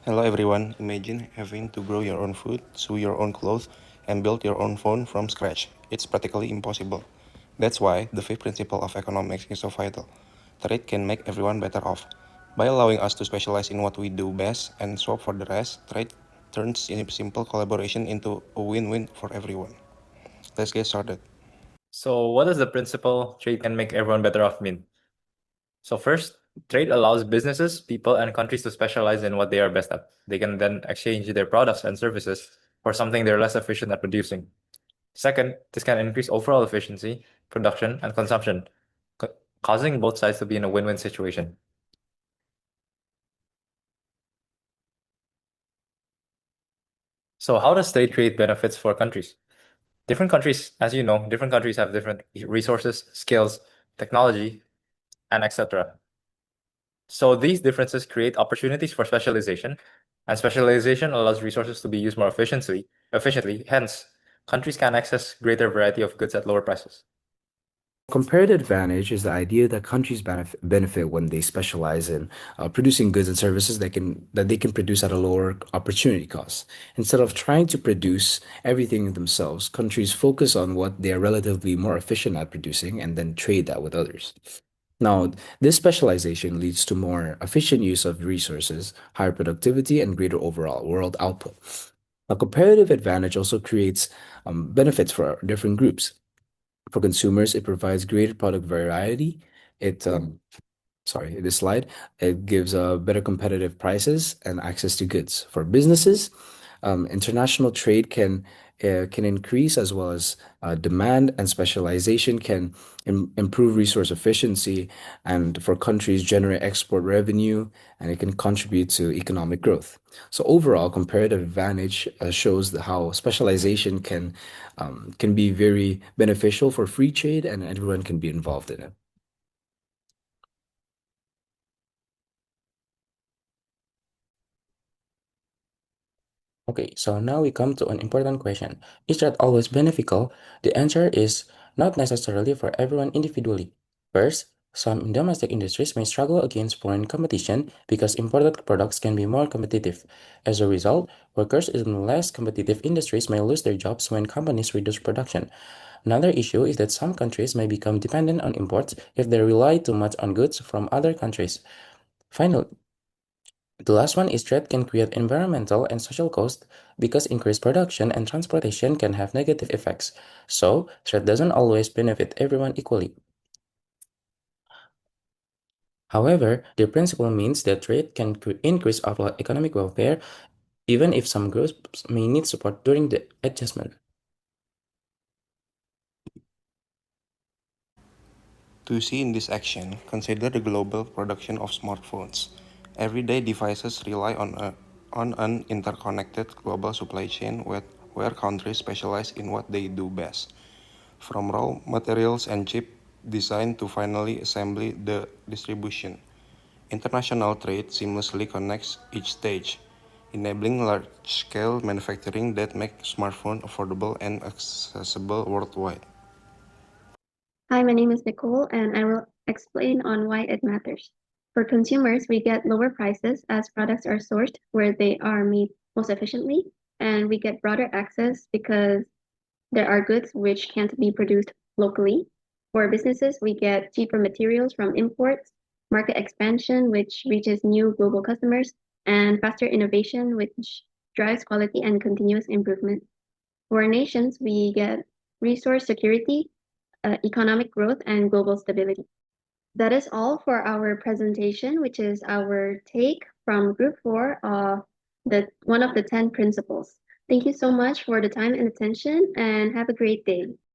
Hello everyone, imagine having to grow your own food, sew your own clothes, and build your own phone from scratch. It's practically impossible. That's why the fifth principle of economics is so vital. Trade can make everyone better off. By allowing us to specialize in what we do best and swap for the rest, trade turns simple collaboration into a win-win for everyone. Let's get started. So what does the principle trade can make everyone better off mean? So first, trade allows businesses, people, and countries to specialize in what they are best at. They can then exchange their products and services for something they're less efficient at producing. Second, this can increase overall efficiency, production, and consumption, causing both sides to be in a win-win situation. So how does trade create benefits for countries? Different countries, as you know, different countries have different resources, skills, technology, and etc. So these differences create opportunities for specialization, and specialization allows resources to be used more efficiently. Hence, countries can access greater variety of goods at lower prices. Comparative advantage is the idea that countries benefit when they specialize in producing goods and services that they can produce at a lower opportunity cost. Instead of trying to produce everything themselves, countries focus on what they are relatively more efficient at producing and then trade that with others. Now, this specialization leads to more efficient use of resources, higher productivity, and greater overall world output. A comparative advantage also creates benefits for different groups. For consumers, it provides greater product variety. It sorry, this slide, it gives better competitive prices and access to goods. For businesses, international trade can increase as well as demand, and specialization can improve resource efficiency, and for countries generate export revenue, and it can contribute to economic growth. So overall, comparative advantage shows how specialization can be very beneficial for free trade, and everyone can be involved in it. Okay, so now we come to an important question. Is that always beneficial? The answer is not necessarily for everyone individually. First, some domestic industries may struggle against foreign competition because imported products can be more competitive. As a result, workers in less competitive industries may lose their jobs when companies reduce production. Another issue is that some countries may become dependent on imports if they rely too much on goods from other countries. Finally, the last one is trade can create environmental and social costs because increased production and transportation can have negative effects. So, trade doesn't always benefit everyone equally. However, the principle means that trade can increase overall economic welfare even if some groups may need support during the adjustment. To see in this action, consider the global production of smartphones. Everyday devices rely on an interconnected global supply chain where countries specialize in what they do best, from raw materials and chip design to finally assembly the distribution. International trade seamlessly connects each stage, enabling large-scale manufacturing that makes smartphones affordable and accessible worldwide. Hi, my name is Nicole, and I will explain on why it matters. For consumers, we get lower prices as products are sourced where they are made most efficiently, and we get broader access because there are goods which can't be produced locally. For businesses, we get cheaper materials from imports, market expansion, which reaches new global customers, and faster innovation, which drives quality and continuous improvement. For nations, we get resource security, economic growth, and global stability. That is all for our presentation, which is our take from Group 4 of the one of the 10 principles. Thank you so much for the time and attention, and have a great day.